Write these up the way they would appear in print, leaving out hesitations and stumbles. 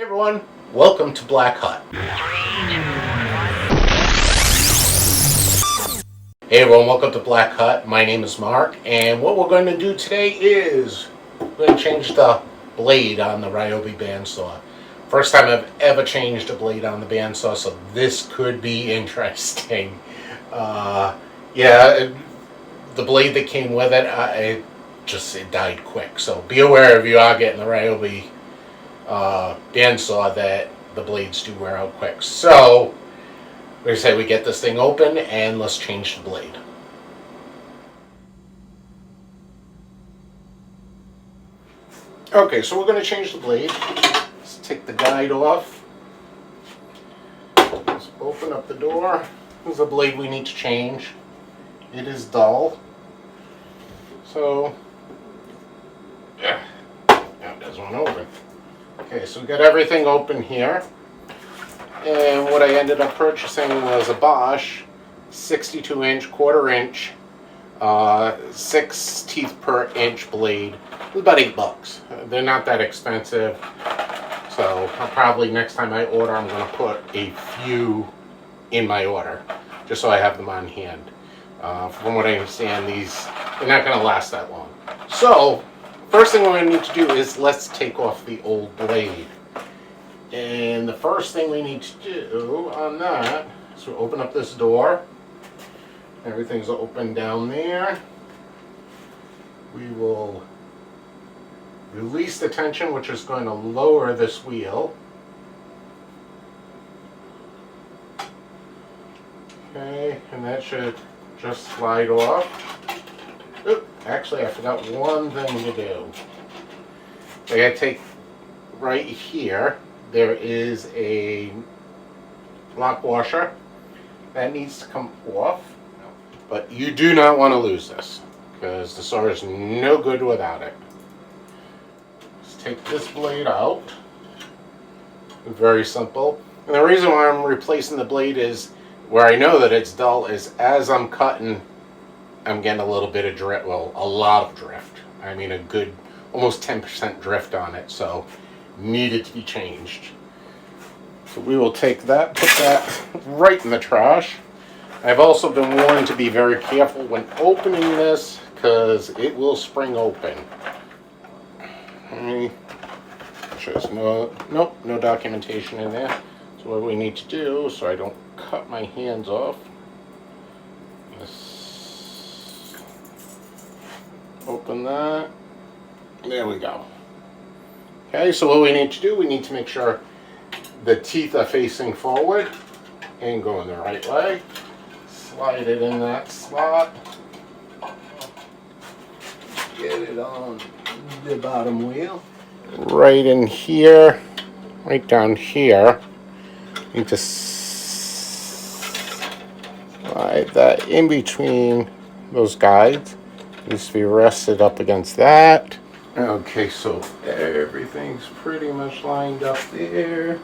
Hey everyone, welcome to Black Hut. Hey everyone, welcome to Black Hut. My name is Mark, and what we're going to do today is we're going to change the blade on the Ryobi bandsaw. First time I've ever changed a blade on the bandsaw, so this could be interesting. The blade that came with it, it died quick. So be aware if you are getting the Ryobi bandsaw that the blades do wear out quick. So we say we get this thing open and let's change the blade. Okay, so we're going to change the blade. Let's take the guide off. Let's open up the door. This is the blade we need to change. It is dull. So that doesn't want to open. Okay, so we got everything open here, and what I ended up purchasing was a Bosch 62-inch, quarter-inch, 6 teeth per inch blade. It was about $8. They're not that expensive, so I'll probably next time I order, I'm going to put a few in my order, just so I have them on hand. From what I understand, they're not going to last that long. So first thing we're going to need to do is let's take off the old blade. And the first thing we need to do on that is we'll open up this door. Everything's open down there. We will release the tension, which is going to lower this wheel. Okay, and that should just slide off. Oop, actually, I forgot one thing to do. I gotta take right here. There is a lock washer that needs to come off, but you do not want to lose this because the saw is no good without it. Let's take this blade out. Very simple. And the reason why I'm replacing the blade is where I know that it's dull is as I'm cutting, I'm getting a little bit of drift, well, a lot of drift. I mean a good, almost 10% drift on it, so needed to be changed. So we will take that, put that right in the trash. I've also been warned to be very careful when opening this because it will spring open. There's no documentation in there. So what we need to do, so I don't cut my hands off, open that. There we go. Okay, so what we need to do, we need to make sure the teeth are facing forward and going the right way. Slide it in that slot. Get it on the bottom wheel. Right in here, right down here. Need to slide that in between those guides. Needs to be rested up against that. Okay, so everything's pretty much lined up there.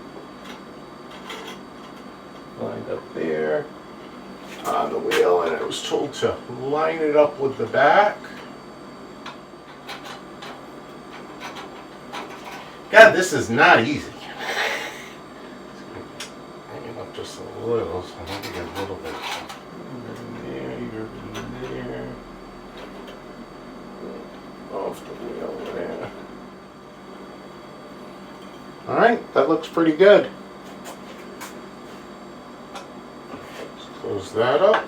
Lined up there on the wheel, and I was told to line it up with the back. God, this is not easy. Hanging up just a little, so I need to get a little bit. You're there. Off the wheel there. Alright, that looks pretty good. Let's close that up.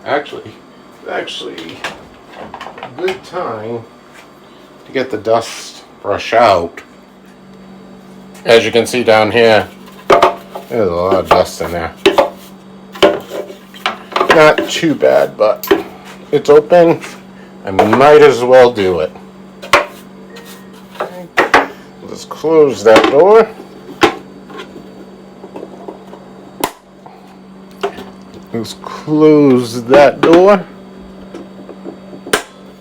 Actually a good time to get the dust brush out. As you can see down here, there's a lot of dust in there. Not too bad, but it's open. I might as well do it. Okay. Let's close that door. Let's close that door.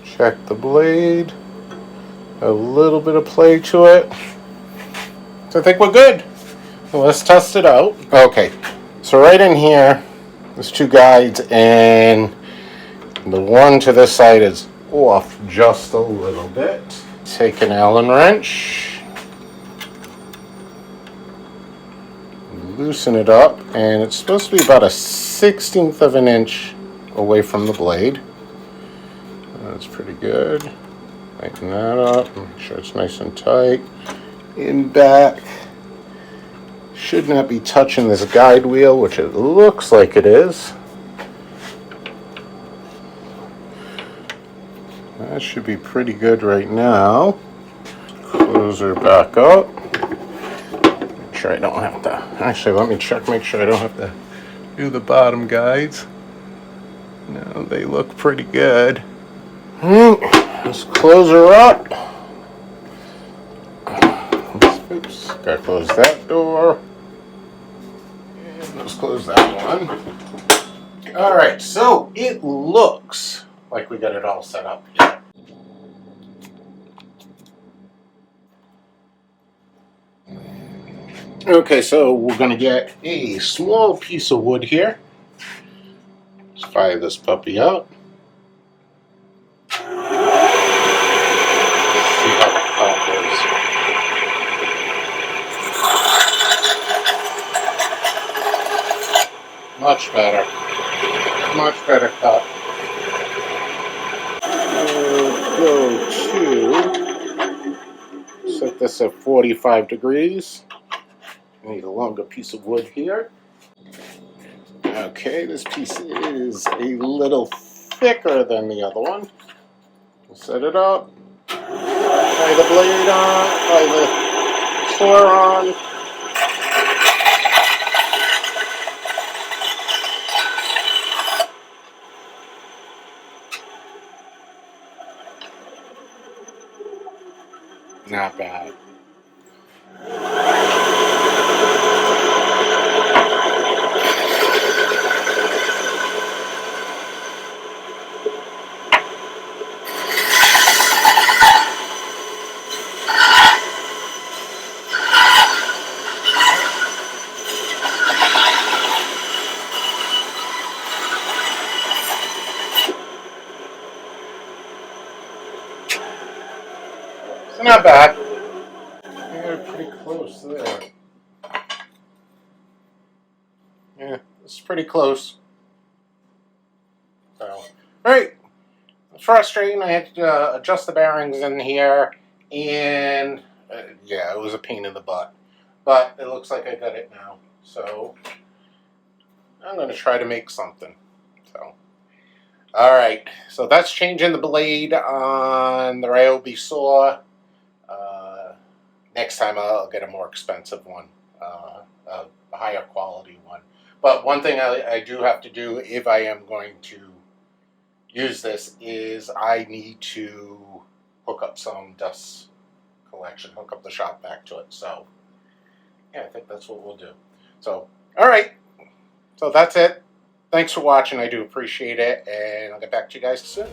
Check the blade. A little bit of play to it. So I think we're good. Well, let's test it out. Okay, so right in here, there's two guides, and the one to this side is off just a little bit. take an Allen wrench, loosen it up, and it's supposed to be about a 1/16 of an inch away from the blade. That's pretty good. Tighten that up, make sure it's nice and tight. In back, should not be touching this guide wheel, which it looks like it is. That should be pretty good right now. Close her back up. Make sure I don't have to, actually let me check, make sure I don't have to do the bottom guides. No, they look pretty good. Let's close her up. Oops, gotta close that door. And let's close that one. Alright, so it looks like we got it all set up here. Okay, so we're going to get a small piece of wood here. Let's fire this puppy up. See how the top is. Much better. Much better cut. We'll go to set this at 45 degrees. Need a longer piece of wood here. Okay, this piece is a little thicker than the other one. We'll set it up. Tie the blade on, tie the saw on. Not bad. So not bad. We're pretty close there. Yeah, it's pretty close. So, alright. It's frustrating. I had to adjust the bearings in here, and yeah, it was a pain in the butt. But it looks like I got it now. So, I'm going to try to make something. So, alright. So, that's changing the blade on the Ryobi saw. Next time I'll get a more expensive one, a higher quality one. But one thing I do have to do if I am going to use this is I need to hook up some dust collection, hook up the shop back to it. So, yeah, I think that's what we'll do. So, all right. So that's it. Thanks for watching. I do appreciate it. And I'll get back to you guys soon.